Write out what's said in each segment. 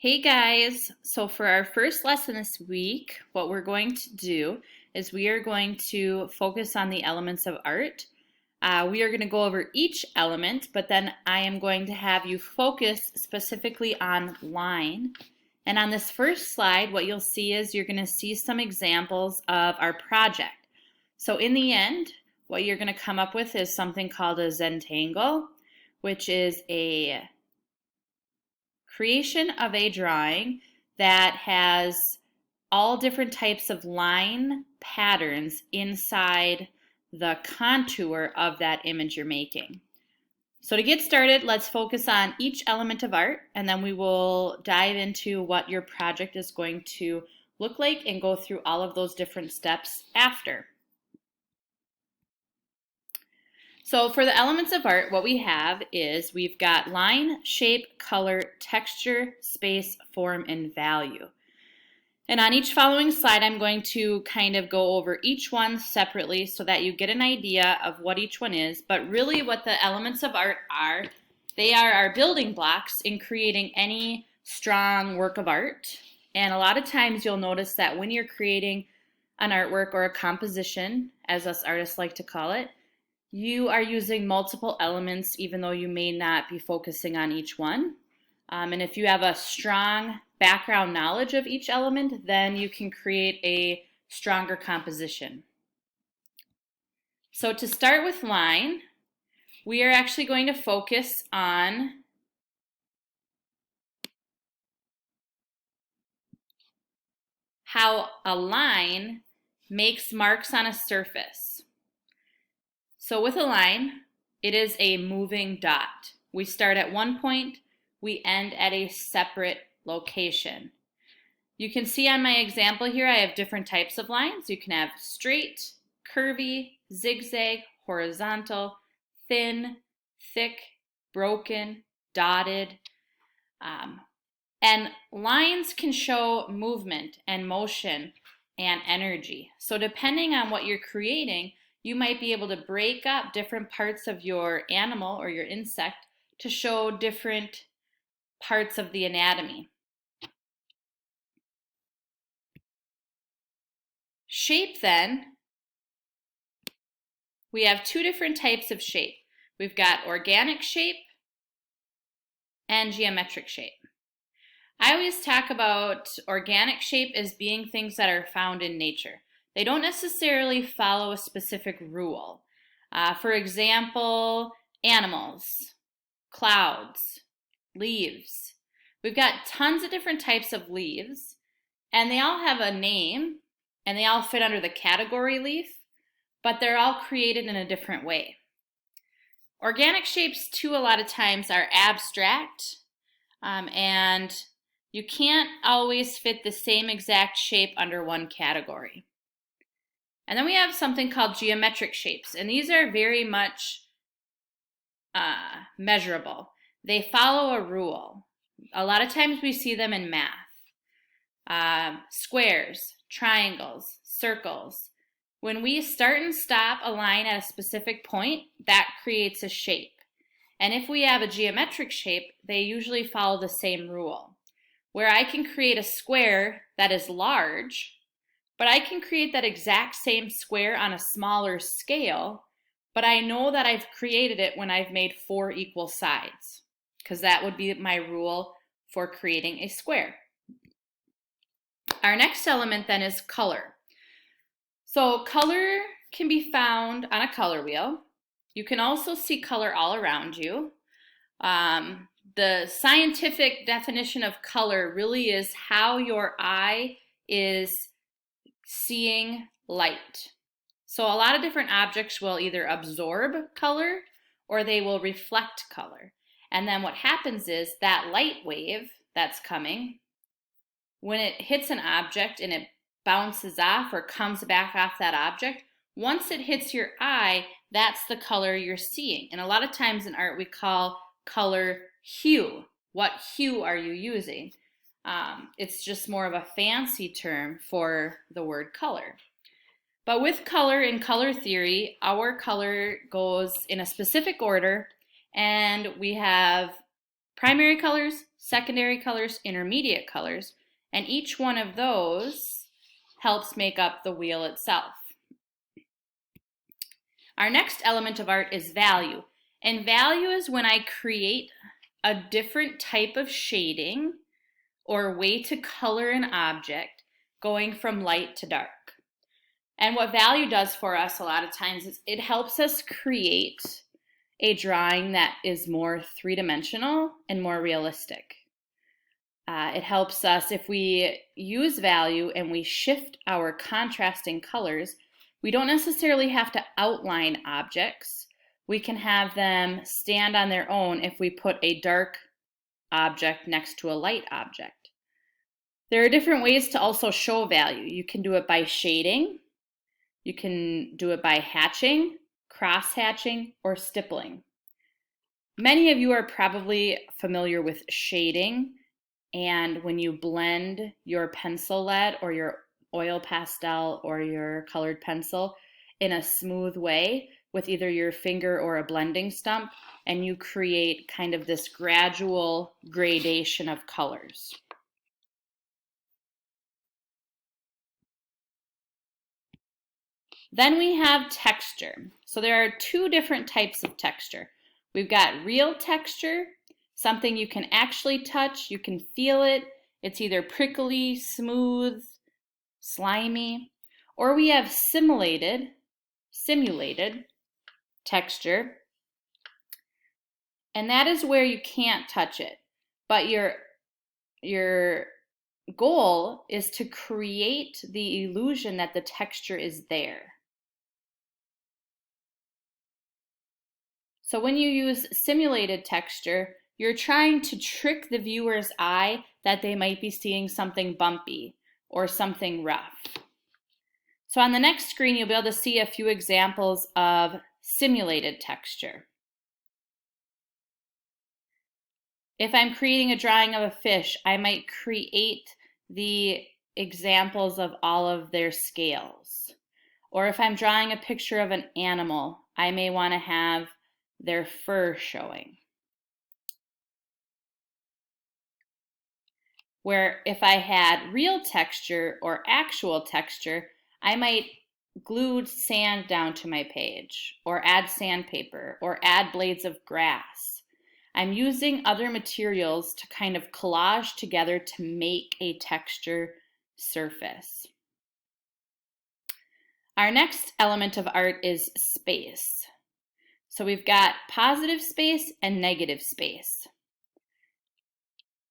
Hey guys, so for our first lesson this week, what we're going to do is we are going to focus on the elements of art. We are going to go over each element, but then I am going to have you focus specifically on line. And on this first slide, what you'll see is you're going to see some examples of our project. So in the end, what you're going to come up with is something called a Zentangle, which is a creation of a drawing that has all different types of line patterns inside the contour of that image you're making. So to get started, let's focus on each element of art, and then we will dive into what your project is going to look like and go through all of those different steps after. So for the elements of art, what we have is we've got line, shape, color, texture, space, form, and value. And on each following slide, I'm going to kind of go over each one separately so that you get an idea of what each one is. But really what the elements of art are, they are our building blocks in creating any strong work of art. And a lot of times you'll notice that when you're creating an artwork or a composition, as us artists like to call it, you are using multiple elements even though you may not be focusing on each one. And if you have a strong background knowledge of each element, then you can create a stronger composition. So to start with line, we are actually going to focus on how a line makes marks on a surface. So with a line, it is a moving dot. We start at one point, we end at a separate location. You can see on my example here, I have different types of lines. You can have straight, curvy, zigzag, horizontal, thin, thick, broken, dotted. And lines can show movement and motion and energy. So depending on what you're creating, you might be able to break up different parts of your animal or your insect to show different parts of the anatomy. Shape then, we have two different types of shape. We've got organic shape and geometric shape. I always talk about organic shape as being things that are found in nature. They don't necessarily follow a specific rule. For example, animals, clouds, leaves. We've got tons of different types of leaves, and they all have a name, and they all fit under the category leaf, but they're all created in a different way. Organic shapes, too, a lot of times are abstract, and you can't always fit the same exact shape under one category. And then we have something called geometric shapes, and these are very much measurable. They follow a rule. A lot of times we see them in math. Squares, triangles, circles. When we start and stop a line at a specific point, that creates a shape. And if we have a geometric shape, they usually follow the same rule, where I can create a square that is large, but I can create that exact same square on a smaller scale, but I know that I've created it when I've made 4 equal sides, because that would be my rule for creating a square. Our next element then is color. So color can be found on a color wheel. You can also see color all around you. The scientific definition of color really is how your eye is seeing light. So a lot of different objects will either absorb color or they will reflect color. And then what happens is that light wave that's coming, when it hits an object and it bounces off or comes back off that object, once it hits your eye, that's the color you're seeing. And a lot of times in art we call color hue. What hue are you using? It's just more of a fancy term for the word color. But with color in color theory, our color goes in a specific order, and we have primary colors, secondary colors, intermediate colors, and each one of those helps make up the wheel itself. Our next element of art is value. And value is when I create a different type of shading or way to color an object going from light to dark. And what value does for us a lot of times is it helps us create a drawing that is more three-dimensional and more realistic. It helps us, if we use value and we shift our contrasting colors, we don't necessarily have to outline objects. We can have them stand on their own if we put a dark object next to a light object. There are different ways to also show value. You can do it by shading. You can do it by hatching, cross-hatching, or stippling. Many of you are probably familiar with shading, and when you blend your pencil lead or your oil pastel or your colored pencil in a smooth way with either your finger or a blending stump, and you create kind of this gradual gradation of colors. Then we have texture. So there are two different types of texture. We've got real texture, something you can actually touch, you can feel it. It's either prickly, smooth, slimy, or we have simulated texture, and that is where you can't touch it, but your goal is to create the illusion that the texture is there. So when you use simulated texture, you're trying to trick the viewer's eye that they might be seeing something bumpy or something rough. So on the next screen, you'll be able to see a few examples of simulated texture. If I'm creating a drawing of a fish, I might create the examples of all of their scales. Or if I'm drawing a picture of an animal, I may want to have their fur showing. Where if I had real texture or actual texture, I might glue sand down to my page, or add sandpaper, or add blades of grass. I'm using other materials to kind of collage together to make a texture surface. Our next element of art is space. So we've got positive space and negative space.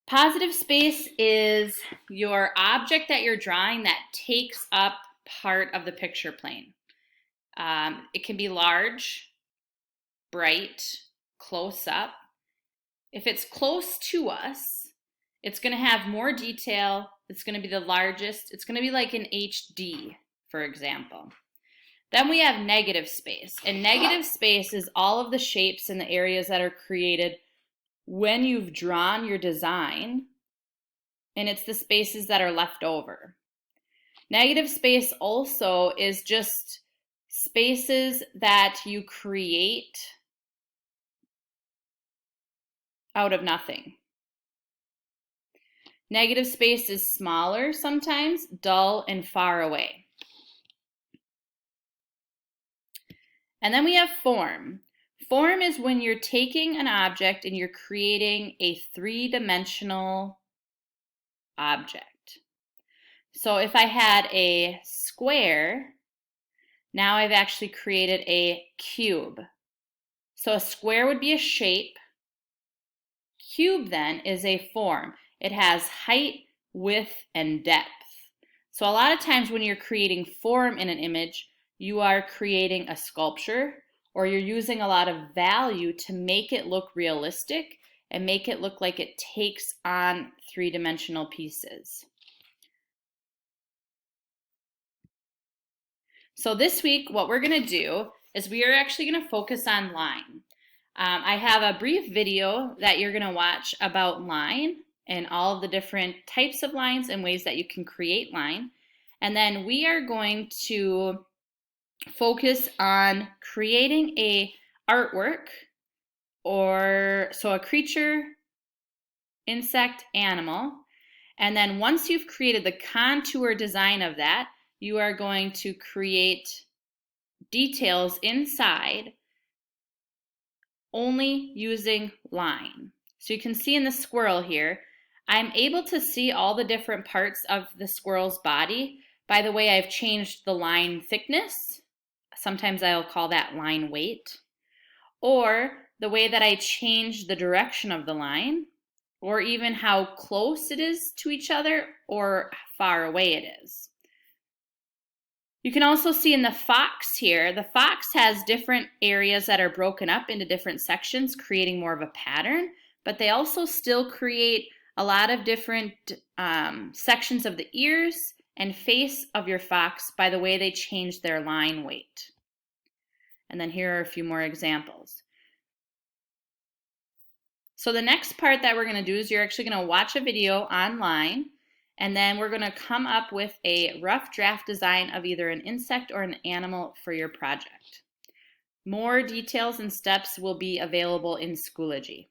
Positive space is your object that you're drawing that takes up part of the picture plane. It can be large, bright, close up. If it's close to us, it's going to have more detail. It's going to be the largest. It's going to be like an HD, for example. Then we have negative space. And negative space is all of the shapes and the areas that are created when you've drawn your design, and it's the spaces that are left over. Negative space also is just spaces that you create out of nothing. Negative space is smaller sometimes, dull, and far away. And then we have form. Form is when you're taking an object and you're creating a three-dimensional object. So if I had a square, now I've actually created a cube. So a square would be a shape. Cube then is a form. It has height, width, and depth. So a lot of times when you're creating form in an image, you are creating a sculpture, or you're using a lot of value to make it look realistic and make it look like it takes on three-dimensional pieces. So this week, what we're going to do is we are actually going to focus on line. I have a brief video that you're going to watch about line and all of the different types of lines and ways that you can create line. And then we are going to focus on creating a artwork, or so a creature insect, animal. And then once you've created the contour design of that, you are going to create details inside only using line. So you can see in the squirrel here, I'm able to see all the different parts of the squirrel's body by the way I've changed the line thickness. Sometimes I'll call that line weight. Or the way that I change the direction of the line, or even how close it is to each other or far away it is. You can also see in the fox here, the fox has different areas that are broken up into different sections, creating more of a pattern, but they also still create a lot of different sections of the ears and face of your fox by the way they change their line weight. And then here are a few more examples. So the next part that we're going to do is you're actually going to watch a video online, and then we're going to come up with a rough draft design of either an insect or an animal for your project. More details and steps will be available in Schoology.